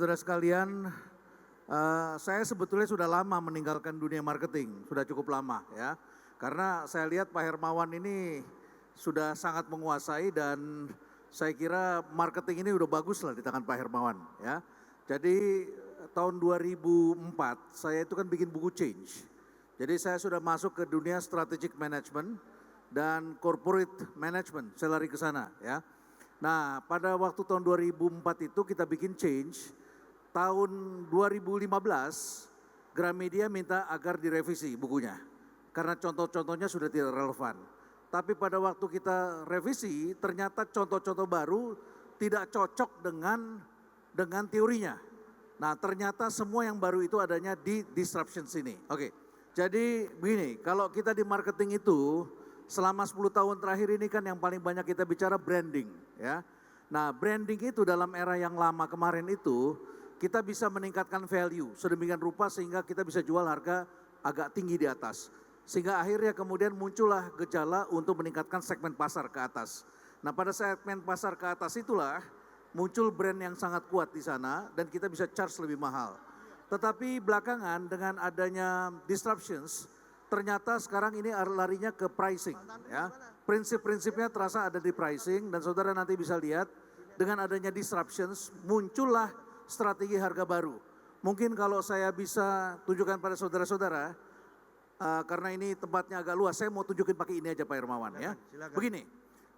Saudara-saudara sekalian, saya sebetulnya sudah lama meninggalkan dunia marketing, sudah cukup lama ya. Karena saya lihat Pak Hermawan ini sudah sangat menguasai dan saya kira marketing ini udah bagus lah di tangan Pak Hermawan ya. Jadi tahun 2004 saya itu kan bikin buku Change. Jadi saya sudah masuk ke dunia strategic management dan corporate management, saya lari ke sana ya. Nah, pada waktu tahun 2004 itu kita bikin Change. Tahun 2015, Gramedia minta agar direvisi bukunya. Karena contoh-contohnya sudah tidak relevan. Tapi pada waktu kita revisi, ternyata contoh-contoh baru tidak cocok dengan teorinya. Nah, ternyata semua yang baru itu adanya di disruption sini. Oke, jadi begini, kalau kita di marketing itu, selama 10 tahun terakhir ini kan yang paling banyak kita bicara branding ya. Nah, branding itu dalam era yang lama kemarin itu kita bisa meningkatkan value sedemikian rupa sehingga kita bisa jual harga agak tinggi di atas. Sehingga akhirnya kemudian muncullah gejala untuk meningkatkan segmen pasar ke atas. Nah, pada segmen pasar ke atas itulah muncul brand yang sangat kuat di sana dan kita bisa charge lebih mahal. Tetapi belakangan dengan adanya disruptions, ternyata sekarang ini larinya ke pricing ya. Prinsip-prinsipnya terasa ada di pricing dan saudara nanti bisa lihat dengan adanya disruptions muncullah strategi harga baru. Mungkin kalau saya bisa tunjukkan pada saudara-saudara, karena ini tempatnya agak luas, saya mau tunjukin pakai ini aja Pak Hermawan ya. Begini,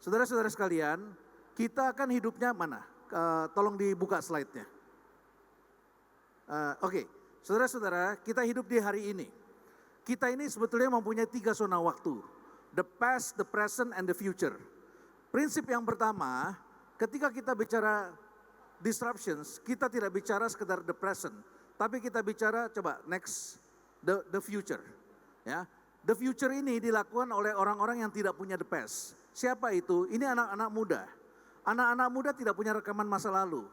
saudara-saudara sekalian, kita kan hidupnya mana? Tolong dibuka slide-nya. Oke, saudara-saudara, kita hidup di hari ini. Kita ini sebetulnya mempunyai 3 zona waktu. The past, the present, and the future. Prinsip yang pertama, ketika kita bicara disruptions, kita tidak bicara sekedar the present. Tapi kita bicara, coba next, the future. Ya, the future ini dilakukan oleh orang-orang yang tidak punya the past. Siapa itu? Ini anak-anak muda. Anak-anak muda tidak punya rekaman masa lalu.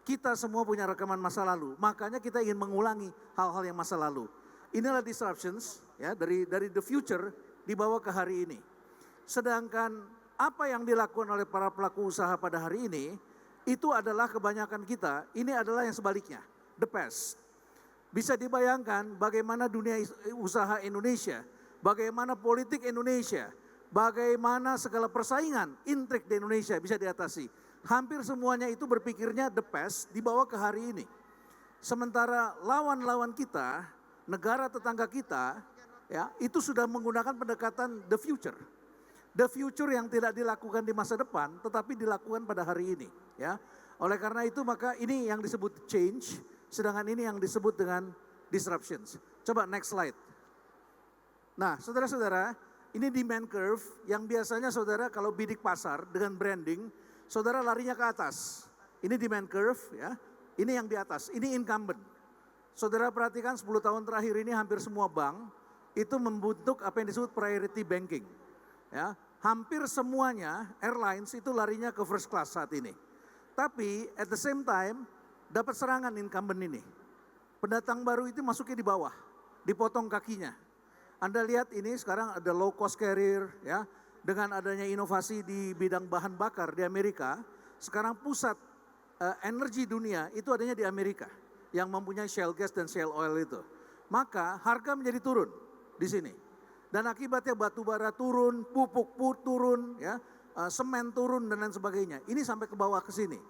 Kita semua punya rekaman masa lalu. Makanya kita ingin mengulangi hal-hal yang masa lalu. Inilah disruptions ya dari the future dibawa ke hari ini. Sedangkan apa yang dilakukan oleh para pelaku usaha pada hari ini itu adalah kebanyakan kita, ini adalah yang sebaliknya, the past. Bisa dibayangkan bagaimana dunia usaha Indonesia, bagaimana politik Indonesia, bagaimana segala persaingan, intrik di Indonesia bisa diatasi. Hampir semuanya itu berpikirnya the past dibawa ke hari ini. Sementara lawan-lawan kita, negara tetangga kita, ya itu sudah menggunakan pendekatan the future. The future yang tidak dilakukan di masa depan, tetapi dilakukan pada hari ini. Ya, oleh karena itu maka ini yang disebut change, sedangkan ini yang disebut dengan disruptions. Coba next slide. Nah, saudara-saudara, ini demand curve yang biasanya saudara kalau bidik pasar dengan branding, saudara larinya ke atas. Ini demand curve, ya. Ini yang di atas. Ini incumbent. Saudara perhatikan 10 tahun terakhir ini hampir semua bank itu membentuk apa yang disebut priority banking. Ya, hampir semuanya airlines itu larinya ke first class saat ini. Tapi at the same time dapat serangan incumbent ini. Pendatang baru itu masuknya di bawah, dipotong kakinya. Anda lihat ini sekarang ada low cost carrier ya, dengan adanya inovasi di bidang bahan bakar di Amerika, sekarang pusat energi dunia itu adanya di Amerika yang mempunyai shale gas dan shale oil itu. Maka harga menjadi turun di sini. Dan akibatnya batu bara turun, pupuk turun, ya, semen turun dan lain sebagainya. Ini sampai ke bawah ke sini.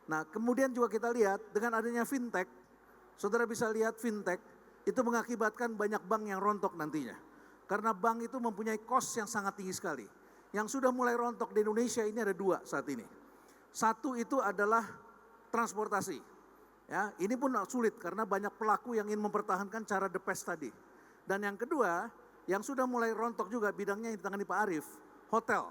Nah, kemudian juga kita lihat dengan adanya fintech, saudara bisa lihat fintech itu mengakibatkan banyak bank yang rontok nantinya. Karena bank itu mempunyai cost yang sangat tinggi sekali. Yang sudah mulai rontok di Indonesia ini ada 2 saat ini. Satu itu adalah transportasi. Ya, ini pun sulit karena banyak pelaku yang ingin mempertahankan cara the past tadi. Dan yang kedua, yang sudah mulai rontok juga bidangnya yang ditangani Pak Arief, hotel.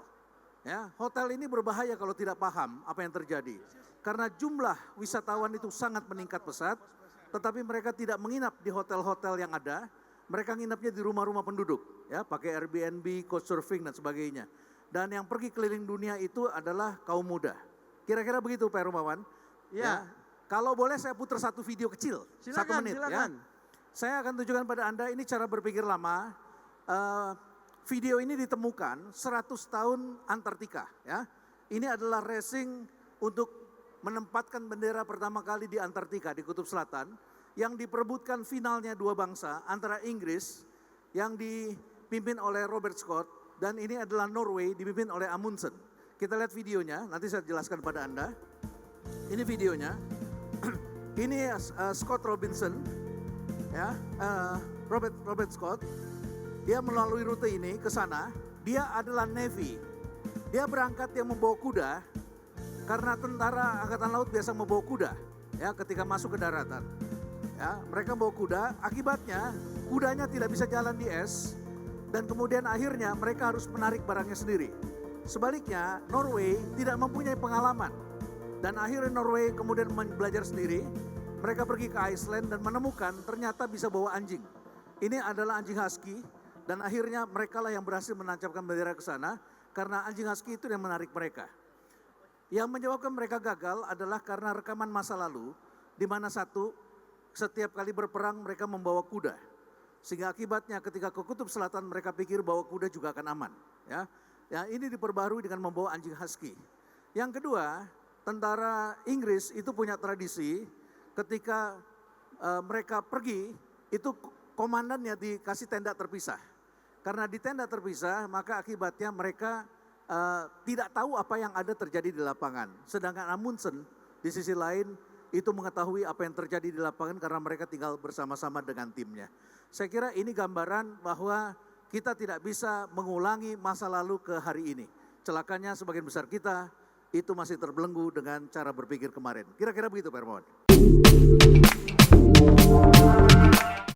Ya, hotel ini berbahaya kalau tidak paham apa yang terjadi. Karena jumlah wisatawan itu sangat meningkat pesat, tetapi mereka tidak menginap di hotel-hotel yang ada, mereka nginapnya di rumah-rumah penduduk, ya, pakai Airbnb, couchsurfing dan sebagainya. Dan yang pergi keliling dunia itu adalah kaum muda. Kira-kira begitu Pak Hermawan. Ya. Kalau boleh saya putar satu video kecil, silakan, 1 menit. Silakan. Ya. Saya akan tunjukkan pada Anda ini cara berpikir lama. Video ini ditemukan 100 tahun Antartika. Ya. Ini adalah racing untuk menempatkan bendera pertama kali di Antartika, di Kutub Selatan, yang diperebutkan finalnya dua bangsa antara Inggris yang dipimpin oleh Robert Scott dan ini adalah Norway dipimpin oleh Amundsen. Kita lihat videonya, nanti saya jelaskan pada Anda. Ini videonya. Ini Scott Robinson, ya, Robert Scott. Dia melalui rute ini ke sana. Dia adalah Navy. Dia berangkat, dia membawa kuda karena tentara angkatan laut biasa membawa kuda, ya, ketika masuk ke daratan. Ya, mereka bawa kuda. Akibatnya kudanya tidak bisa jalan di es dan kemudian akhirnya mereka harus menarik barangnya sendiri. Sebaliknya Norway tidak mempunyai pengalaman. Dan akhirnya Norway kemudian belajar sendiri, mereka pergi ke Iceland dan menemukan ternyata bisa bawa anjing. Ini adalah anjing husky dan akhirnya mereka lah yang berhasil menancapkan bendera ke sana karena anjing husky itu yang menarik mereka. Yang menyebabkan mereka gagal adalah karena rekaman masa lalu di mana setiap kali berperang mereka membawa kuda. Sehingga akibatnya ketika ke Kutub Selatan mereka pikir bahwa kuda juga akan aman. Ya, ini diperbarui dengan membawa anjing husky. Yang kedua, tentara Inggris itu punya tradisi ketika mereka pergi, itu komandannya dikasih tenda terpisah. Karena di tenda terpisah, maka akibatnya mereka tidak tahu apa yang ada terjadi di lapangan. Sedangkan Amundsen di sisi lain itu mengetahui apa yang terjadi di lapangan karena mereka tinggal bersama-sama dengan timnya. Saya kira ini gambaran bahwa kita tidak bisa mengulangi masa lalu ke hari ini. Celakanya sebagian besar kita itu masih terbelenggu dengan cara berpikir kemarin. Kira-kira begitu Pak Hermawan.